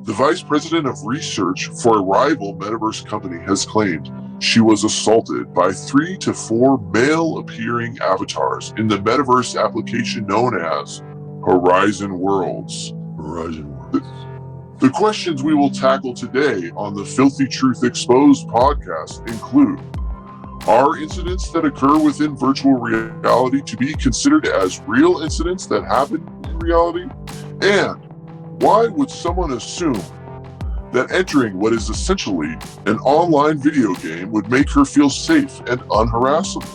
The vice president of research for a rival metaverse company has claimed she was assaulted by 3 to 4 male-appearing avatars in the metaverse application known as Horizon Worlds. The questions we will tackle today on the Filthy Truth Exposed podcast include: are incidents that occur within virtual reality to be considered as real incidents that happen in reality? And why would someone assume that entering what is essentially an online video game would make her feel safe and unharassable?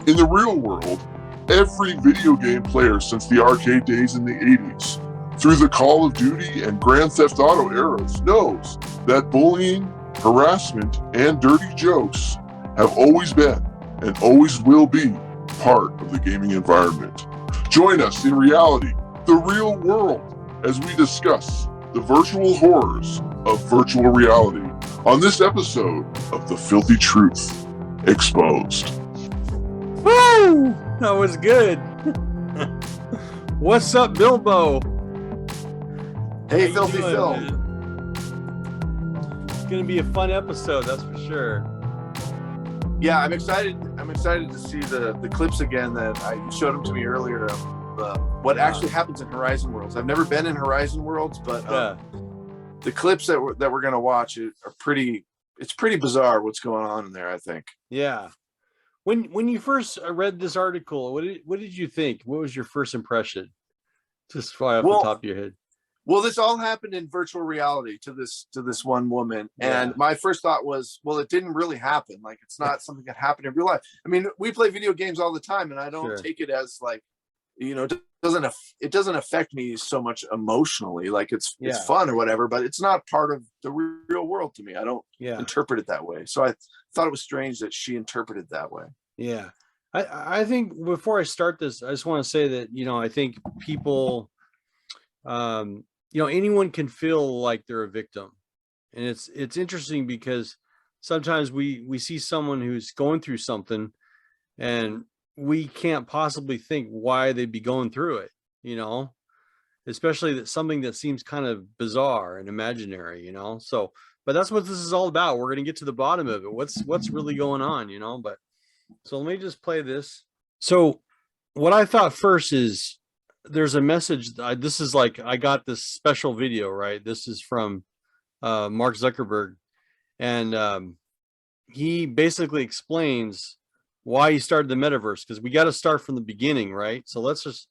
In the real world, every video game player since the arcade days in the 80s, through the Call of Duty and Grand Theft Auto eras, knows that bullying, harassment, and dirty jokes have always been and always will be part of the gaming environment. Join us in reality, the real world, as we discuss the virtual horrors of virtual reality on this episode of The Filthy Truth Exposed. Woo! That was good. What's up, Bilbo? Hey, Filthy Phil. It's gonna be a fun episode, that's for sure. Yeah, I'm excited. I'm excited to see the clips again that you showed them to me earlier of what actually happens in Horizon Worlds. I've never been in Horizon Worlds, but the clips that we're gonna watch are pretty. It's pretty bizarre what's going on in there, I think. Yeah. When you first read this article, what did you think? What was your first impression? Just fly off the top of your head. Well, this all happened in virtual reality to this one woman, and my first thought was, well, it didn't really happen. Like, it's not something that happened in real life. I mean, we play video games all the time, and I don't take it as like, it doesn't affect me so much emotionally. Like it's fun or whatever, but it's not part of the real world to me. I don't interpret it that way. So I thought it was strange that she interpreted that way. Yeah. I think before I start this, I just want to say that, I think people, anyone can feel like they're a victim. And it's interesting because sometimes we see someone who's going through something and we can't possibly think why they'd be going through it, especially that something that seems kind of bizarre and imaginary, so, but that's what this is all about. We're going to get to the bottom of it. What's really going on, but so let me just play this. So what I thought first is there's a message. This is like, I got this special video, right? This is from Mark Zuckerberg. And he basically explains why he started the metaverse, because we got to start from the beginning, right? So let's just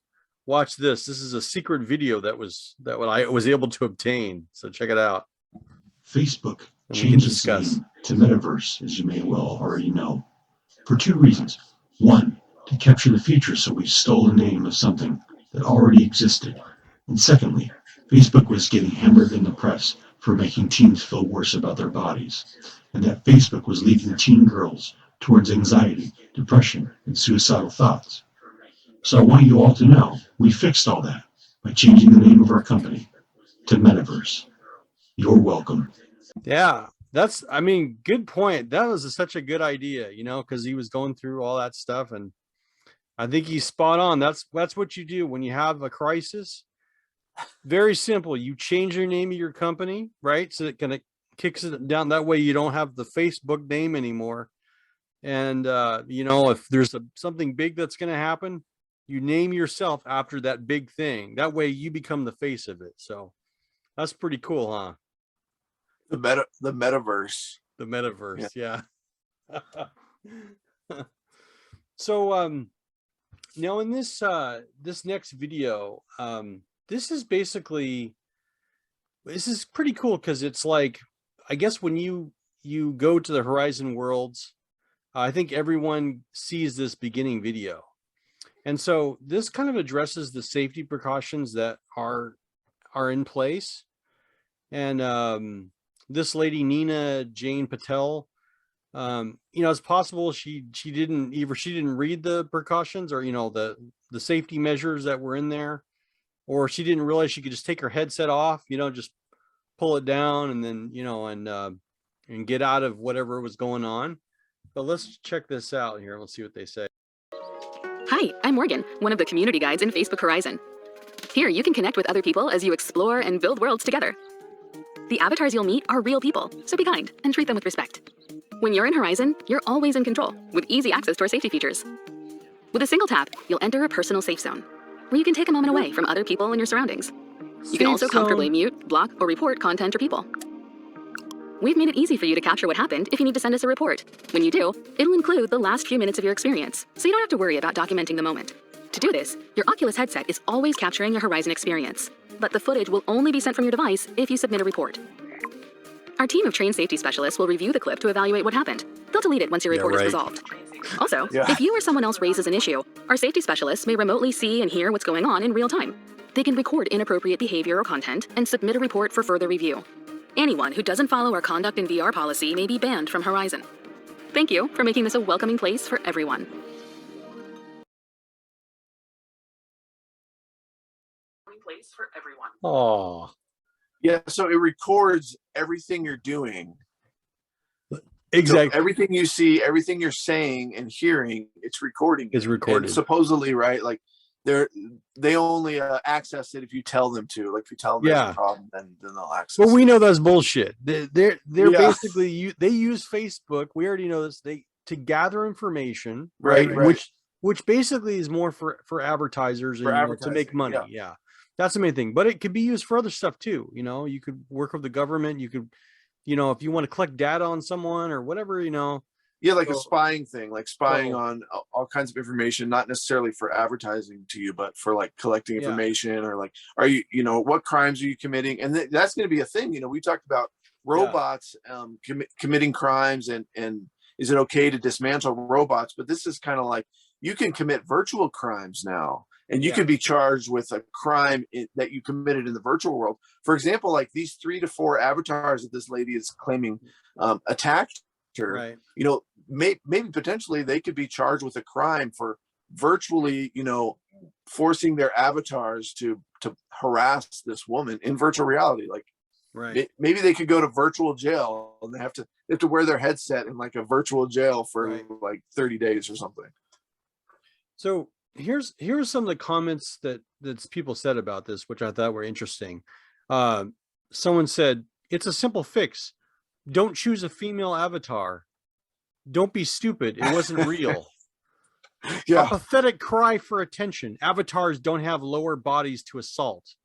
watch this. This is a secret video that I was able to obtain. So check it out. Facebook changed its name to Metaverse, as you may well already know, for 2 reasons. 1, to capture the future, so we stole the name of something that already existed. And secondly, Facebook was getting hammered in the press for making teens feel worse about their bodies, and that Facebook was leading teen girls towards anxiety, depression, and suicidal thoughts. So I want you all to know we fixed all that by changing the name of our company to Metaverse. You're welcome. Yeah, good point. That was such a good idea, because he was going through all that stuff, and I think he's spot on. That's what you do when you have a crisis. Very simple. You change your name of your company, right? So it kind of kicks it down. That way you don't have the Facebook name anymore. And, if there's something big that's going to happen, you name yourself after that big thing. That way you become the face of it. So that's pretty cool, huh? The metaverse. The metaverse, yeah. So, now in this next video, this is pretty cool because it's like, I guess when you go to the Horizon Worlds, I think everyone sees this beginning video. And so this kind of addresses the safety precautions that are in place. And this lady, Nina Jane Patel, it's possible she didn't read the precautions or, the safety measures that were in there, or she didn't realize she could just take her headset off, just pull it down and then, and get out of whatever was going on. But let's check this out here. Let's see what they say. Hi, I'm Morgan, one of the community guides in Facebook Horizon. Here, you can connect with other people as you explore and build worlds together. The avatars you'll meet are real people, so be kind and treat them with respect. When you're in Horizon, you're always in control, with easy access to our safety features. With a single tap, you'll enter a personal safe zone, where you can take a moment away from other people and your surroundings. You can also comfortably mute, block, or report content or people. We've made it easy for you to capture what happened if you need to send us a report. When you do, it'll include the last few minutes of your experience, so you don't have to worry about documenting the moment. To do this, your Oculus headset is always capturing your Horizon experience, but the footage will only be sent from your device if you submit a report. Our team of trained safety specialists will review the clip to evaluate what happened. They'll delete it once your report is resolved. Also, if you or someone else raises an issue, our safety specialists may remotely see and hear what's going on in real time. They can record inappropriate behavior or content and submit a report for further review. Anyone who doesn't follow our conduct in VR policy may be banned from Horizon. Thank you for making this a welcoming place for everyone. Oh, Yeah, so it records everything you're doing. exactly. So everything you see, everything you're saying and hearing, it's recording. It's recorded. And supposedly, right? Like they only access it if you tell them to. Like if you tell them there's a problem, then they'll access. Well, we know that's bullshit. They're basically they use Facebook. We already know this. To gather information, right? Which basically is more for advertisers and to make money. Yeah. That's the main thing. But it could be used for other stuff too. You know, you could work with the government. You could, if you want to collect data on someone or whatever, Yeah, like a spying thing, like spying on all kinds of information, not necessarily for advertising to you, but for like collecting information or like, are you, what crimes are you committing? And that's going to be a thing. We talked about robots committing crimes and is it okay to dismantle robots? But this is kind of like you can commit virtual crimes now. And you could be charged with a crime that you committed in the virtual world. For example, like these 3 to 4 avatars that this lady is claiming attacked her. Right. Maybe potentially they could be charged with a crime for virtually, forcing their avatars to harass this woman in virtual reality. Like, maybe they could go to virtual jail and they have to wear their headset in like a virtual jail for like 30 days or something. So here's some of the comments that people said about this, which I thought were interesting. Someone said, it's a simple fix. Don't choose a female avatar. Don't be stupid. It wasn't real. A pathetic cry for attention. Avatars don't have lower bodies to assault.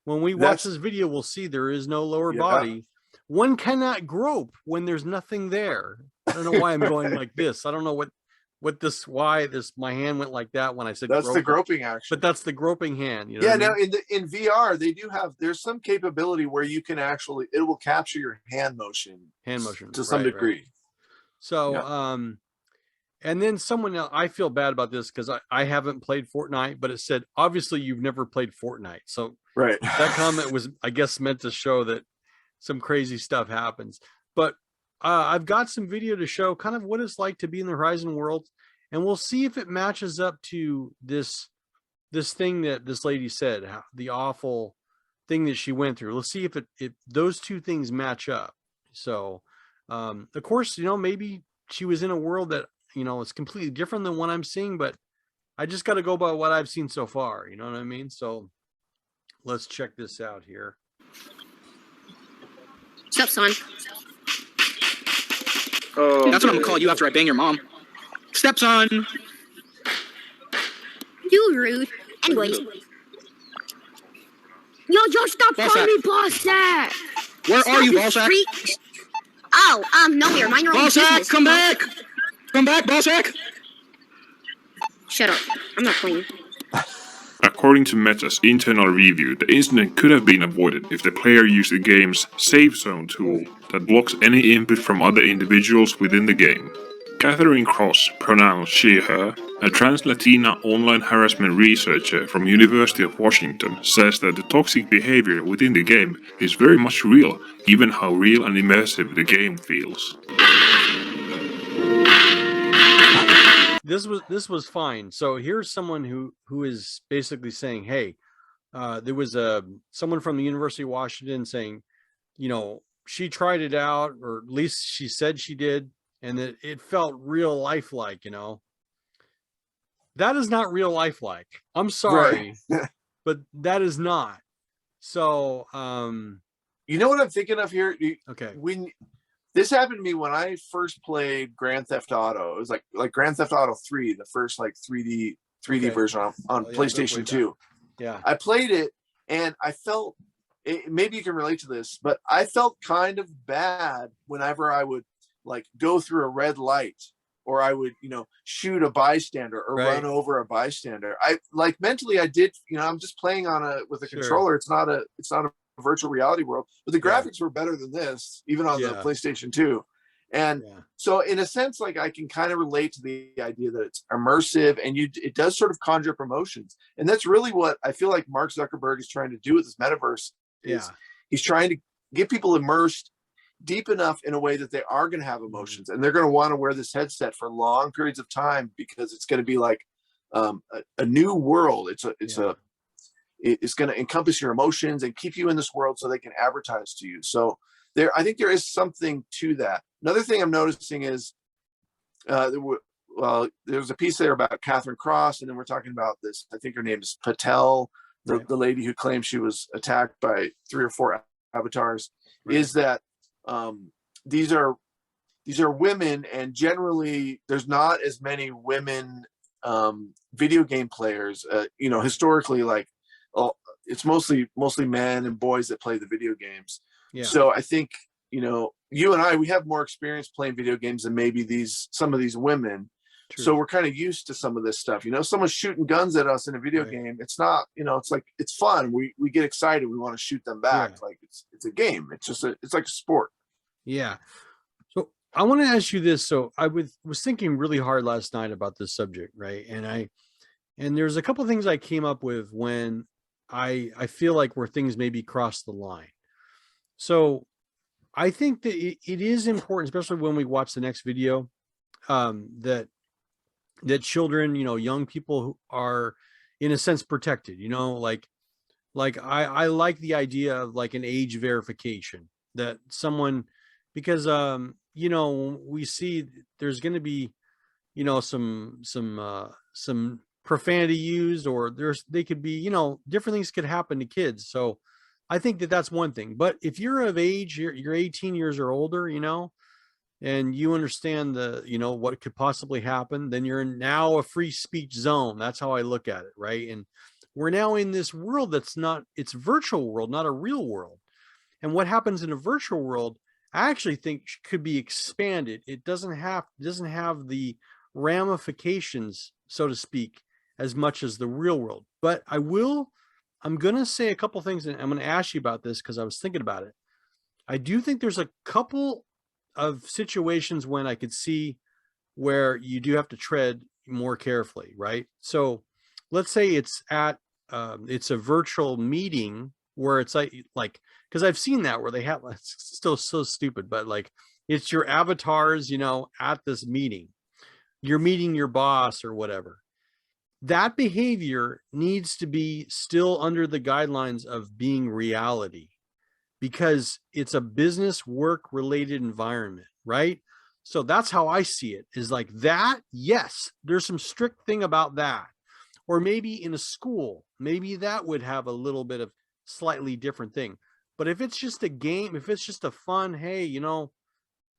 When we watch this video, we'll see there is no lower body. One cannot grope when there's nothing there. I don't know why I'm going like this. I don't know why my hand went like that when I said that's the groping action. But that's the groping hand. Now in VR they do there's some capability where you can actually, it will capture your hand motion to some degree. So and then someone else, I feel bad about this because I haven't played Fortnite, but it said obviously you've never played Fortnite. So that comment was, I guess, meant to show that some crazy stuff happens. But I've got some video to show kind of what it's like to be in the Horizon world, and we'll see if it matches up to this thing that this lady said, the awful thing that she went through. Let's see if those two things match up. So, of course, maybe she was in a world that, is completely different than what I'm seeing, but I just got to go by what I've seen so far. You know what I mean? So let's check this out here. What's up, son? That's what I'm gonna call you after I bang your mom. Stepson. You rude. Anyways. Yo, just stop calling me Bossack. Where are you, Bossack? Oh, nowhere. Mind your own business. Bossack, come back! Come back, Bossack! Shut up. I'm not playing. According to Meta's internal review, the incident could have been avoided if the player used the game's Safe Zone tool that blocks any input from other individuals within the game. Catherine Cross, pronounced she/her, a trans-Latina online harassment researcher from University of Washington, says that the toxic behavior within the game is very much real, given how real and immersive the game feels. This was fine. So here's someone who is basically saying, hey, there was someone from the University of Washington saying, she tried it out, or at least she said she did, and that it felt real lifelike. That is not real lifelike. I'm sorry. but that is not. So, you know what I'm thinking of here? Okay. This happened to me when I first played Grand Theft Auto. It was like Grand Theft Auto 3, the first like 3D version on PlayStation 2. Yeah. I played it and I felt, maybe you can relate to this, but I felt kind of bad whenever I would like go through a red light, or I would, shoot a bystander or run over a bystander. I like mentally I did, I'm just playing with a controller. It's not a virtual reality world, but the graphics were better than this, even on the PlayStation 2. And so in a sense, like I can kind of relate to the idea that it's immersive and it does sort of conjure up emotions. And that's really what I feel like Mark Zuckerberg is trying to do with this metaverse. He's trying to get people immersed deep enough in a way that they are going to have emotions, and they're going to want to wear this headset for long periods of time, because it's going to be like a new world. It's going to encompass your emotions and keep you in this world so they can advertise to you. So I think there is something to that. Another thing I'm noticing is, there's a piece there about Catherine Cross, and then we're talking about this, I think her name is Patel, the lady who claims she was attacked by 3 or 4 avatars, is that these are women, and generally there's not as many women video game players. Historically, like it's mostly men and boys that play the video games. So I think you and I, we have more experience playing video games than maybe some of these women. True. So we're kind of used to some of this stuff. Someone's shooting guns at us in a video game. It's not, it's like, it's fun. We get excited. We want to shoot them back. Like it's a game. It's just it's like a sport. Yeah. So I want to ask you this. So I was thinking really hard last night about this subject, right? And there's a couple of things I came up with when I feel like where things maybe cross the line. So I think that it is important, especially when we watch the next video, that children, young people who are in a sense protected, like I like the idea of like an age verification, that someone, because we see there's going to be some profanity used, or they could be, different things could happen to kids. So I think that that's one thing. But if you're of age, you're 18 years or older, and you understand what could possibly happen, then you're now a free speech zone. That's how I look at it, right? And we're now in this world it's a virtual world, not a real world. And what happens in a virtual world, I actually think could be expanded. It doesn't have the ramifications, so to speak, as much as the real world. But I'm going to say a couple things, and I'm going to ask you about this because I was thinking about it. I do think there's a couple of situations when I could see where you do have to tread more carefully, right? So let's say it's it's a virtual meeting where it's like, because I've seen that where they have, it's still so stupid, but like it's your avatars, at this meeting, you're meeting your boss or whatever. That behavior needs to be still under the guidelines of being reality, because it's a business work related environment, right? So that's how I see it, is like that. Yes, there's some strict thing about that. Or maybe in a school, maybe that would have a little bit of slightly different thing. But if it's just a game, if it's just a fun, hey,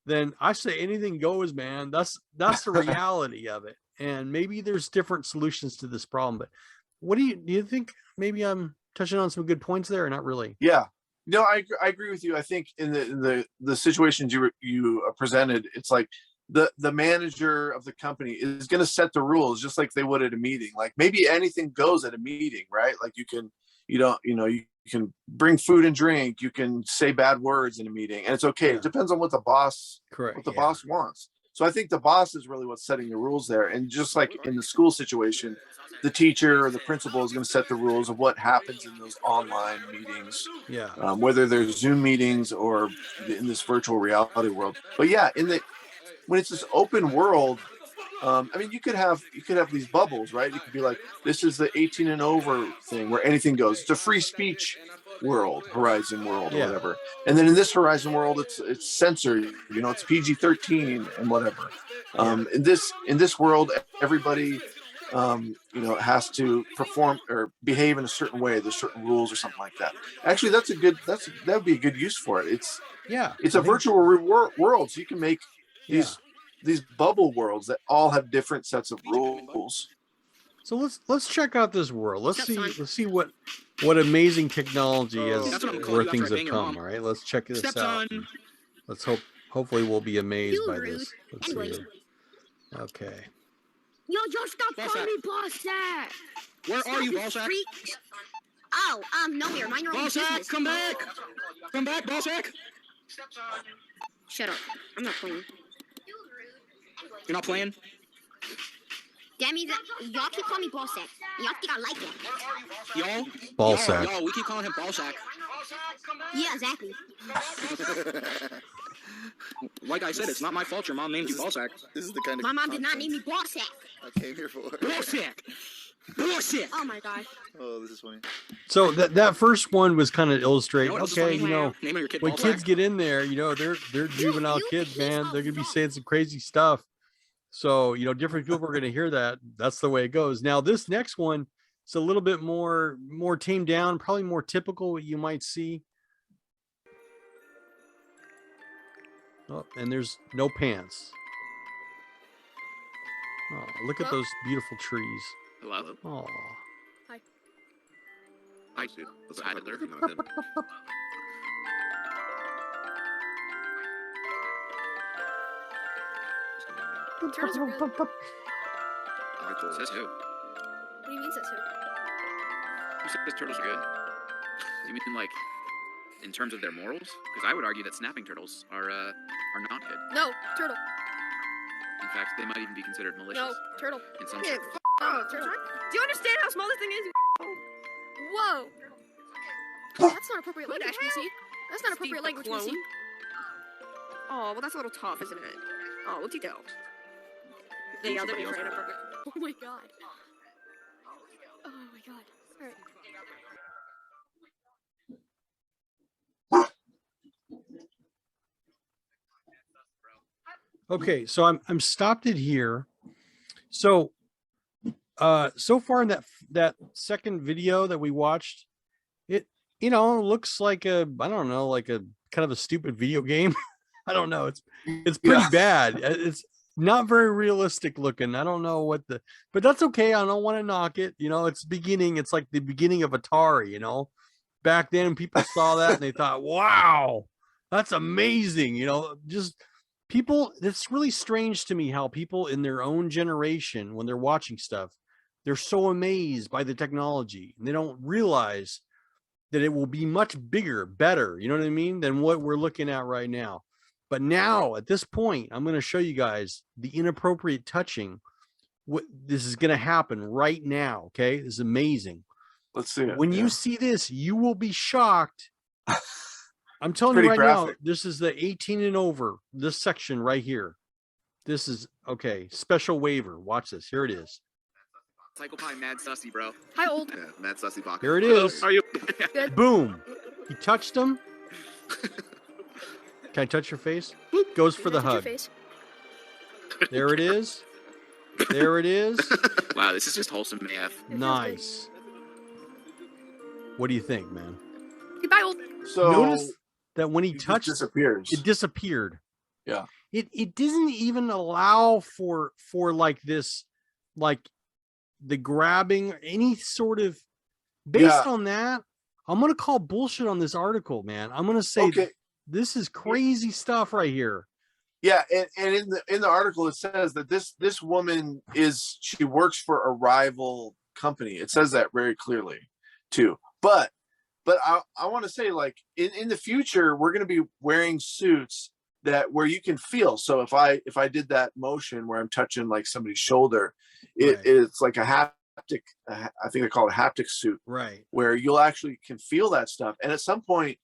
then I say anything goes, man. That's the reality of it. And maybe there's different solutions to this problem. But what do you think? Maybe I'm touching on some good points there, or not really? Yeah. No, I agree with you. I think in the situations you presented, it's like the manager of the company is going to set the rules just like they would at a meeting. Like maybe anything goes at a meeting, right? Like you can bring food and drink, you can say bad words in a meeting, and it's okay. It depends on what the boss boss wants. So I think the boss is really what's setting the rules there. And just like in the school situation, the teacher or the principal is going to set the rules of what happens in those online meetings, whether they're Zoom meetings or in this virtual reality world. But yeah, when it's this open world, you could have these bubbles, right? You could be like, this is the 18 and over thing where anything goes. It's a free speech world, Horizon world, or whatever. And then in this Horizon world, it's censored. It's PG-13 and whatever. In this world, everybody you know, it has to perform or behave in a certain way. There's certain rules or something like that. Actually, that would be a good use for it. It's a virtual world, so you can make these bubble worlds that all have different sets of rules. So let's check out this world. Let's see what amazing technology has where things have come. All right, let's check this out. Let's hopefully we'll be amazed by this. Let's see here. Okay. Yo, stop calling me Ballsack. Where are you, Ballsack? Oh, nowhere. Mind your own business. Come back! Come back, Ballsack! Shut up. I'm not playing. You're not playing? That means that y'all keep calling me Ballsack. Y'all think I like that. Y'all? Ballsack. Y'all, we keep calling him Ballsack. Yeah, exactly. Like I said, it's not my fault your mom named you Ballsack. This is the kind of My mom did not name me Ballsack. I came here for. Ballsack! Ballsack! Oh my god. Oh, this is funny. So that first one was kind of illustrating. Okay, you know, naming your kid when Ballsack. kids get in there, you know, they're juvenile kids, man. They're gonna be saying some crazy stuff. So, you know, different people are gonna hear that. That's the way it goes. Now, this next one is a little bit more tamed down, probably more typical what you might see. Oh, and there's no pants. Oh, look at those beautiful trees. Hello. Oh. Hi, dude. Let's hide there. Turtles are good. Says who? What do you mean, says who? Who says turtles are good? You mean like in terms of their morals? Because I would argue that snapping turtles are not good. No, turtle. In fact, they might even be considered malicious. No, turtle. In some Yeah, circles. oh, turtle. Do you understand how small this thing is? Whoa. That's not appropriate language, PC. That's not appropriate language, PC. Oh, well, that's a little tough, isn't it? Oh, what's he do? The other is inappropriate. Oh my god. Oh my god. Alright. Okay, so I'm stopped it here. So so far in that second video that we watched, it looks like I don't know, like a kind of a stupid video game. I don't know. It's pretty bad. It's not very realistic looking. I don't know but that's okay. I don't want to knock it. You know, it's like the beginning of Atari, you know. Back then people saw that and they thought, wow, that's amazing. You know, just people, it's really strange to me how people in their own generation, when they're watching stuff, they're so amazed by the technology and they don't realize that it will be much bigger, better, you know what I mean, than what we're looking at right now. But now at this point, I'm going to show you guys the inappropriate touching. This is going to happen right now. Okay. This is amazing. Let's see it. When you see this, you will be shocked. I'm telling you right now, this is the 18 and over, this section right here. This is okay. Special waiver. Watch this. Here it is. Psycho Pie Mad Sussy, bro. Hi, old. Yeah, Mad Sussy Baka. Here it is. How are you? Good. Boom. He touched him. Can I touch your face? Boop. Goes for the hug. There it is. There it is. Wow, this is just wholesome AF. Nice. What do you think, man? Goodbye, old. So notice that when he touched it disappeared. Yeah. It doesn't even allow for like this, like the grabbing or any sort of based on that. I'm gonna call bullshit on this article, man. I'm gonna say this is crazy stuff right here. Yeah, and in the article it says that this woman she works for a rival company. It says that very clearly too. But I want to say, like, in the future we're going to be wearing suits where you can feel. So if I did that motion where I'm touching like somebody's shoulder, it's like a haptic, I think they call it a haptic suit, right? Where you'll actually can feel that stuff. And at some point,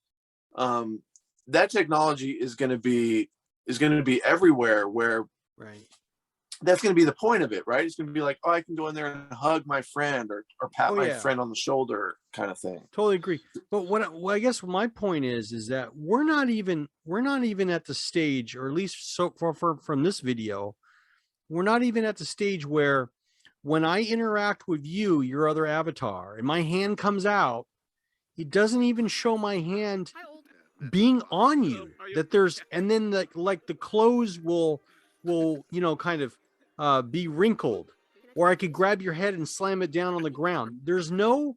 that technology is going to be everywhere. Where that's going to be the point of it, right? It's going to be like, oh, I can go in there and hug my friend or pat my friend on the shoulder, kind of thing. Totally agree. But what I guess my point is that we're not even at the stage, or at least so far from this video, we're not even at the stage where when I interact with you, your other avatar, and my hand comes out, it doesn't even show my hand being on you, that there's, and then like the clothes will, kind of be wrinkled, or I could grab your head and slam it down on the ground. There's no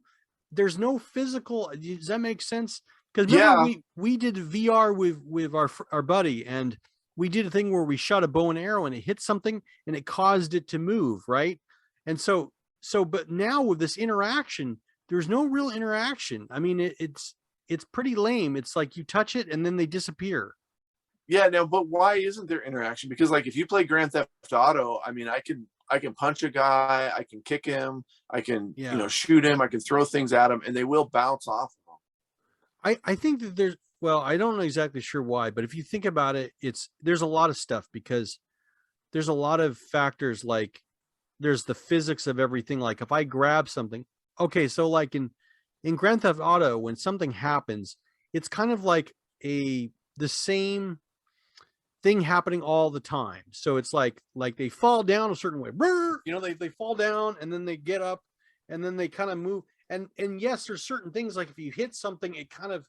physical, does that make sense? Because remember, we did VR with our buddy, and we did a thing where we shot a bow and arrow and it hit something and it caused it to move, right? And so but now with this interaction, there's no real interaction. I mean, it's pretty lame. It's like you touch it and then they disappear. Yeah, no, but why isn't there interaction? Because like if you play Grand Theft Auto, I mean, I can punch a guy, I can kick him, I can shoot him, I can throw things at him, and they will bounce off of him. I think that well, I don't know exactly sure why, but if you think about it, there's a lot of stuff, because there's a lot of factors, like there's the physics of everything. Like if I grab something, okay, so like in Grand Theft Auto, when something happens, it's kind of like the same thing happening all the time. So it's like they fall down a certain way, they fall down and then they get up and then they kind of move. And yes, there's certain things, like if you hit something, it kind of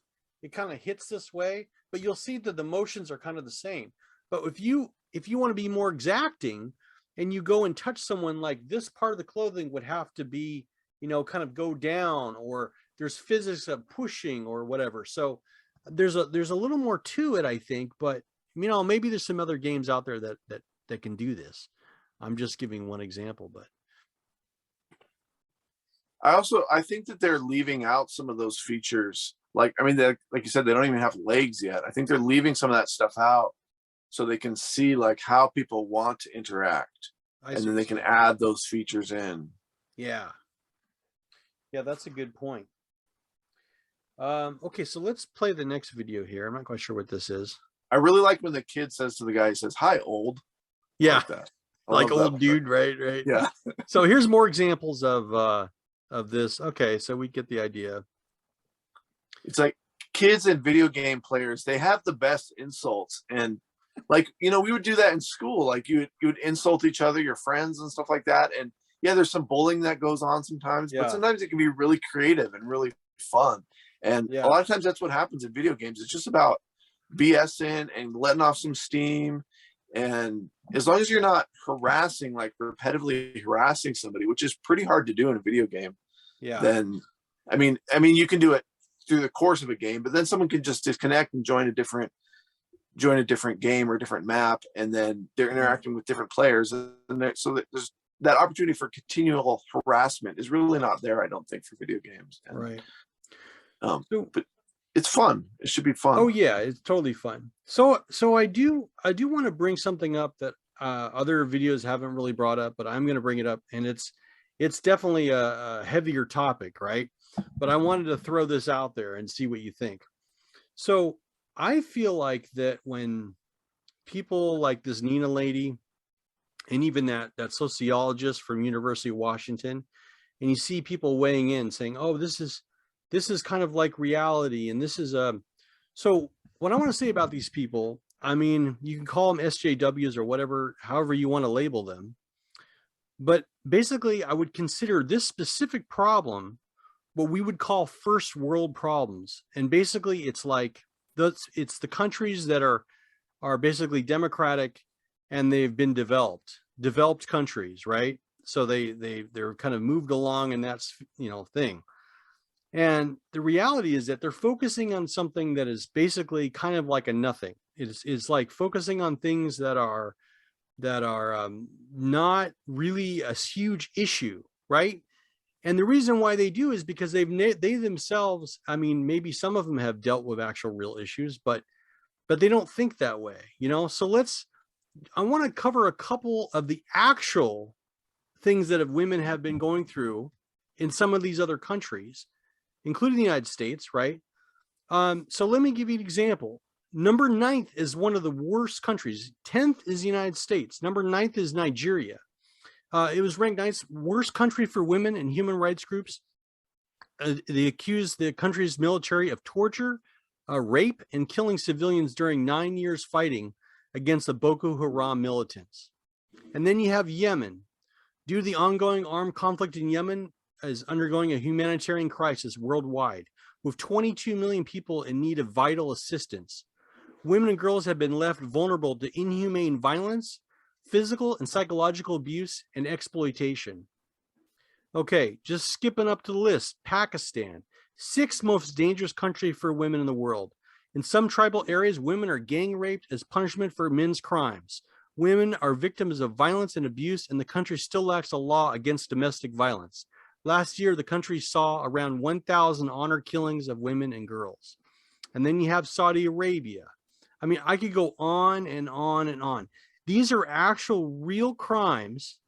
hits this way, but you'll see that the motions are kind of the same. But if you want to be more exacting and you go and touch someone, like this part of the clothing would have to be, kind of go down, or there's physics of pushing or whatever. So there's a little more to it, I think, but maybe there's some other games out there that can do this. I'm just giving one example, but I think that they're leaving out some of those features. Like, I mean, like you said, they don't even have legs yet. I think they're leaving some of that stuff out so they can see like how people want to interact, and then they can add those features in. Yeah, that's a good point. Okay, so let's play the next video here. I'm not quite sure what this is. I really like when the kid says to the guy, he says, "Hi, old." Yeah, like that. Like old dude, right? Yeah. So here's more examples of this. Okay, so we get the idea. It's like kids and video game players, they have the best insults. And like, we would do that in school. Like you would insult each other, your friends and stuff like that. And yeah, there's some bullying that goes on sometimes, but sometimes it can be really creative and really fun. And a lot of times that's what happens in video games. It's just about BSing and letting off some steam. And as long as you're not harassing, like repetitively harassing somebody, which is pretty hard to do in a video game, then I mean you can do it through the course of a game, but then someone can just disconnect and join a different game or a different map, and then they're interacting with different players, and so that there's that opportunity for continual harassment is really not there, I don't think, for video games. And, right. But it's fun. It should be fun. Oh yeah, it's totally fun. So I do want to bring something up that other videos haven't really brought up, but I'm going to bring it up, and it's definitely a heavier topic, right? But I wanted to throw this out there and see what you think. So I feel like that when people like this Nina lady, and even that sociologist from University of Washington, and you see people weighing in saying, "Oh, this is kind of like reality," and this is so what I want to say about these people, I mean, you can call them SJWs or whatever, however you want to label them, but basically I would consider this specific problem what we would call first world problems. And basically it's like it's the countries that are basically democratic and they've been developed countries, right? So they're kind of moved along in that thing. And the reality is that they're focusing on something that is basically kind of like a nothing. It's like focusing on things that are not really a huge issue, right? And the reason why they do is because they themselves, I mean, maybe some of them have dealt with actual real issues, but they don't think that way, So I want to cover a couple of the actual things that women have been going through in some of these other countries, including the United States, right? So let me give you an example. Number 9th is one of the worst countries. 10th is the United States. Number 9th is Nigeria. It was ranked 9th worst country for women and human rights groups. They accused the country's military of torture, rape, and killing civilians during 9 years fighting against the Boko Haram militants. And then you have Yemen. Due to the ongoing armed conflict in Yemen is undergoing a humanitarian crisis worldwide, with 22 million people in need of vital assistance. Women and girls have been left vulnerable to inhumane violence, physical and psychological abuse, and exploitation. Okay, just skipping up to the list. Pakistan, 6th most dangerous country for women in the world. In some tribal areas, women are gang raped as punishment for men's crimes. Women are victims of violence and abuse, and the country still lacks a law against domestic violence. Last year, the country saw around 1,000 honor killings of women and girls. And then you have Saudi Arabia. I mean, I could go on and on and on. These are actual real crimes,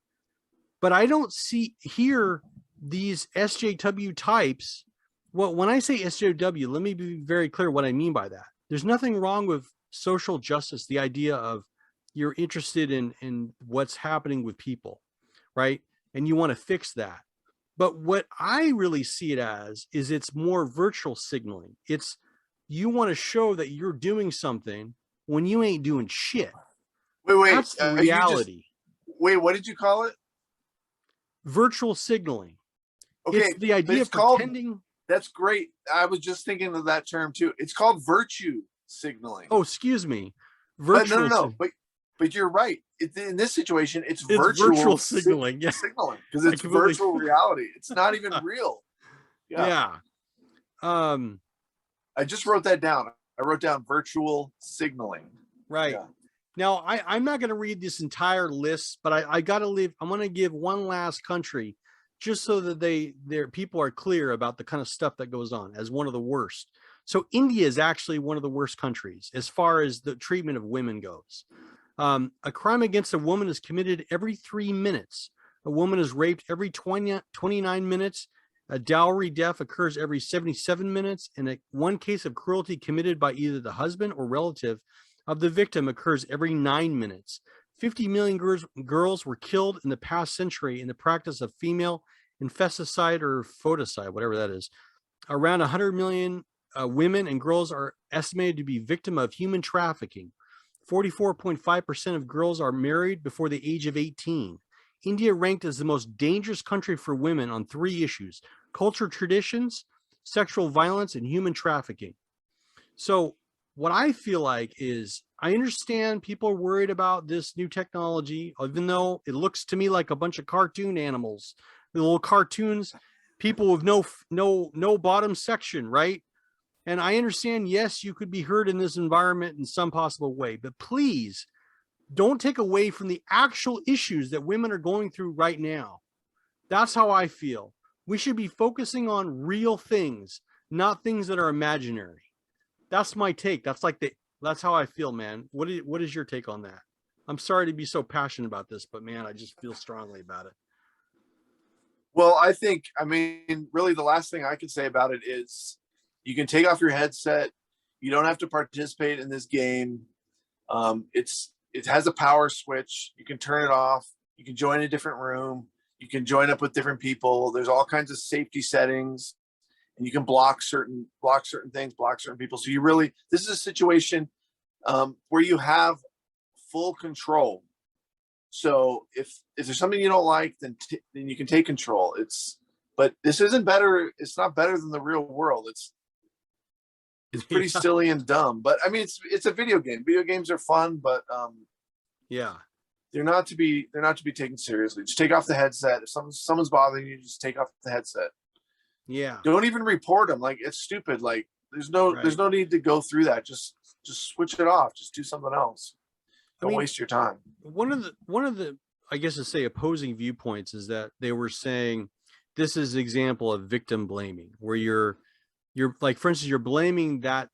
but I don't see here these SJW types. Well, when I say SJW, let me be very clear what I mean by that. There's nothing wrong with social justice, the idea of you're interested in what's happening with people, right? And you want to fix that. But what I really see it as is it's more virtual signaling. It's you want to show that you're doing something when you ain't doing shit. Wait, that's the reality. Wait, what did you call it? Virtual signaling. Okay, it's the idea of pretending. That's great. I was just thinking of that term too. It's called virtue signaling. Oh, excuse me. Virtual. No. But you're right. In this situation, it's virtual signaling. Yeah, signaling because it's virtual reality. It's not even real. Yeah. I just wrote that down. I wrote down virtual signaling. Right. Yeah. Now, I'm not going to read this entire list, but I got to leave. I'm going to give one last country just so that their people are clear about the kind of stuff that goes on as one of the worst. So India is actually one of the worst countries as far as the treatment of women goes. A crime against a woman is committed every 3 minutes. A woman is raped every 29 minutes. A dowry death occurs every 77 minutes. And one case of cruelty committed by either the husband or relative of the victim occurs every 9 minutes. 50 million girls were killed in the past century in the practice of female infanticide or foeticide, whatever that is. Around 100 million women and girls are estimated to be victim of human trafficking. 44.5% of girls are married before the age of 18. India ranked as the most dangerous country for women on 3 issues: culture, traditions, sexual violence, and human trafficking. So what I feel like is, I understand people are worried about this new technology, even though it looks to me like a bunch of cartoon animals, the little cartoons, people with no bottom section, right? And I understand, yes, you could be heard in this environment in some possible way, but please don't take away from the actual issues that women are going through right now. That's how I feel. We should be focusing on real things, not things that are imaginary. That's my take. That's how I feel, man. What is your take on that? I'm sorry to be so passionate about this, but man, I just feel strongly about it. Well, I mean, really the last thing I can say about it is you can take off your headset. You don't have to participate in this game. It has a power switch. You can turn it off. You can join a different room. You can join up with different people. There's all kinds of safety settings, and you can block certain things, block certain people. So this is a situation where you have full control. So if there's something you don't like, then you can take control. But this isn't better. It's not better than the real world. It's pretty silly and dumb. But I mean, it's a video game. Video games are fun, but yeah, they're not to be taken seriously. Just take off the headset. If someone's bothering you, just take off the headset. Yeah. Don't even report them. Like, it's stupid. Like, there's no need to go through that. Just switch it off. Just do something else. Don't waste your time. One of the I guess to say opposing viewpoints is that they were saying this is an example of victim blaming, where you're like, for instance, you're blaming that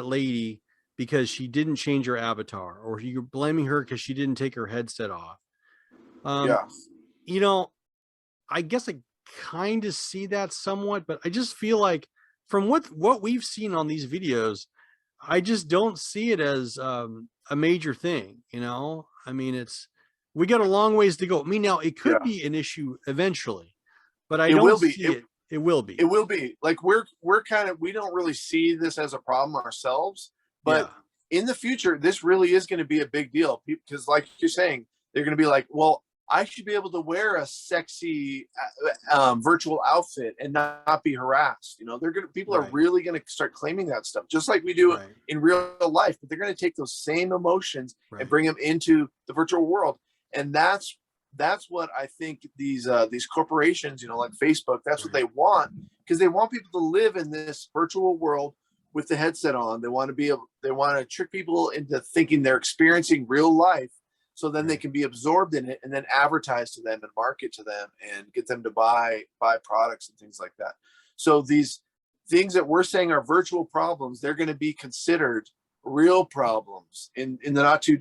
lady because she didn't change her avatar, or you're blaming her because she didn't take her headset off. Yeah. You know, I guess I kind of see that somewhat, but I just feel like from what we've seen on these videos, I just don't see it as a major thing. You know, I mean, we got a long ways to go. I mean, now it could be an issue eventually, but I don't see it. It will be. It will be. Like, we don't really see this as a problem ourselves, but in the future, this really is going to be a big deal, because like you're saying, they're going to be like, well, I should be able to wear a sexy virtual outfit and not be harassed. You know, people are really going to start claiming that stuff, just like we do in real life. But they're going to take those same emotions and bring them into the virtual world, and that's what I think these corporations, you know, like Facebook, that's what they want, because they want people to live in this virtual world with the headset on. They want to trick people into thinking they're experiencing real life. So then they can be absorbed in it and then advertise to them and market to them and get them to buy products and things like that. So these things that we're saying are virtual problems, they're going to be considered real problems in the not too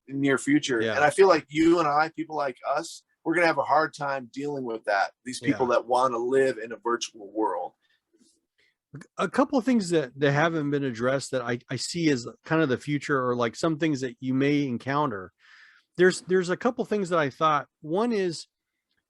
near future. And I feel like you and I, people like us, we're going to have a hard time dealing with that. These people that want to live in a virtual world. A couple of things that haven't been addressed that I see as kind of the future, or like some things that you may encounter. There's a couple things that I thought. One is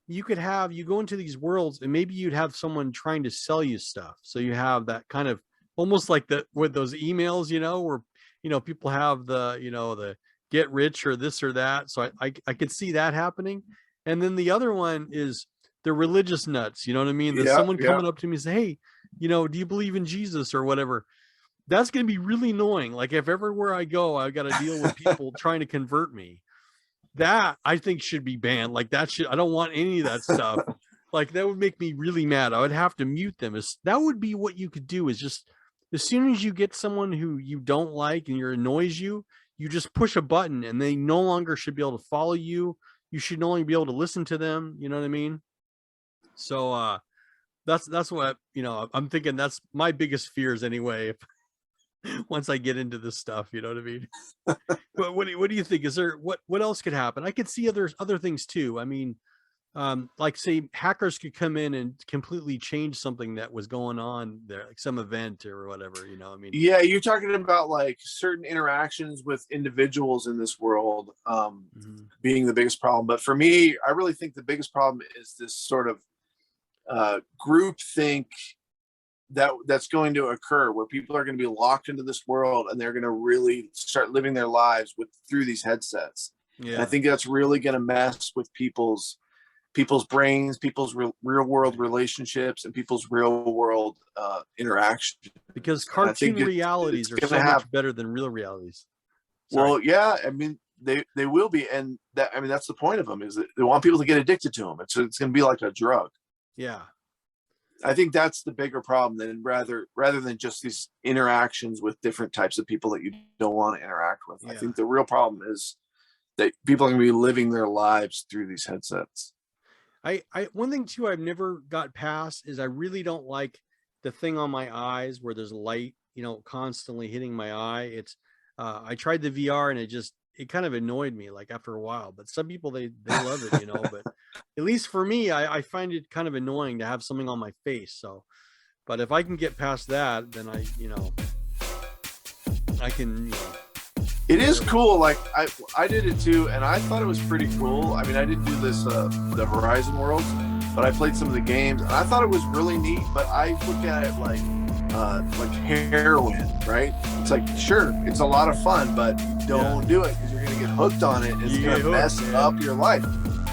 you go into these worlds and maybe you'd have someone trying to sell you stuff. So you have that kind of almost like with those emails, you know, where, you know, people have the get rich or this or that. So I could see that happening. And then the other one is the religious nuts. You know what I mean? There's someone coming up to me and say, hey, you know, do you believe in Jesus or whatever? That's going to be really annoying. Like if everywhere I go, I've got to deal with people trying to convert me. That I think should be banned. Like I don't want any of that stuff. Like that would make me really mad. I would have to mute them. That would be what you could do, is just as soon as you get someone who you don't like and annoys you, you just push a button and they no longer should be able to follow you. You should no longer be able to listen to them. You know what I mean? So that's what, you know, I'm thinking that's my biggest fears anyway. Once I get into this stuff, you know what I mean? But what do you think? Is there what else could happen? I could see other things too. I mean, like say hackers could come in and completely change something that was going on there, like some event or whatever, you know. I mean, yeah, you're talking about like certain interactions with individuals in this world being the biggest problem. But for me, I really think the biggest problem is this sort of group think that's going to occur, where people are going to be locked into this world and they're going to really start living their lives through these headsets. And I think that's really going to mess with people's brains, people's real world relationships, and people's real world interaction. Because cartoon realities are so much better than real realities. Sorry. Well, yeah, I mean they will be, and that's the point of them, is that they want people to get addicted to them. It's going to be like a drug. Yeah. I think that's the bigger problem than rather than just these interactions with different types of people that you don't want to interact with. I think the real problem is that people are going to be living their lives through these headsets. One thing too I've never got past is I really don't like the thing on my eyes where there's light, you know, constantly hitting my eye. It's I tried the VR and it kind of annoyed me like after a while, but some people they love it, you know. But at least for me, I find it kind of annoying to have something on my face. So, but if I can get past that, then I can, you know. It is cool. Like I did it too, and I thought it was pretty cool. I mean, I didn't do this the Horizon Worlds, but I played some of the games and I thought it was really neat. But I look at it like heroin, right? It's like, sure, it's a lot of fun, but don't do it because you're gonna get hooked on it. It's gonna mess up your life.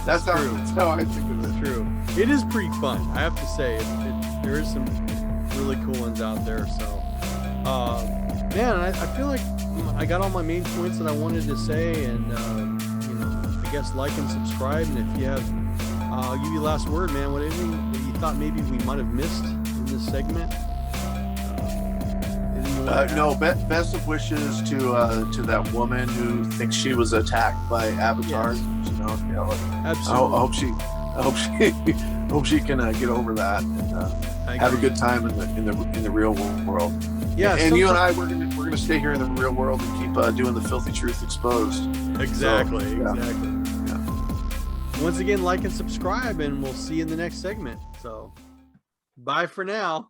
That's how I think of it. True. It is pretty fun, I have to say. There is some really cool ones out there. So, man, I feel like I got all my main points that I wanted to say, and you know, I guess like and subscribe. And if you have, I'll give you the last word, man. What anything that you thought maybe we might have missed in this segment? No, best of wishes to that woman who thinks she was attacked by avatars. Yes. You know, Absolutely. I hope she can get over that and have a good time in the real world. Yeah, and you and I, we're gonna stay here in the real world and keep doing the filthy truth exposed. Exactly. So, exactly. Yeah. Once again, like and subscribe, and we'll see you in the next segment. So, bye for now.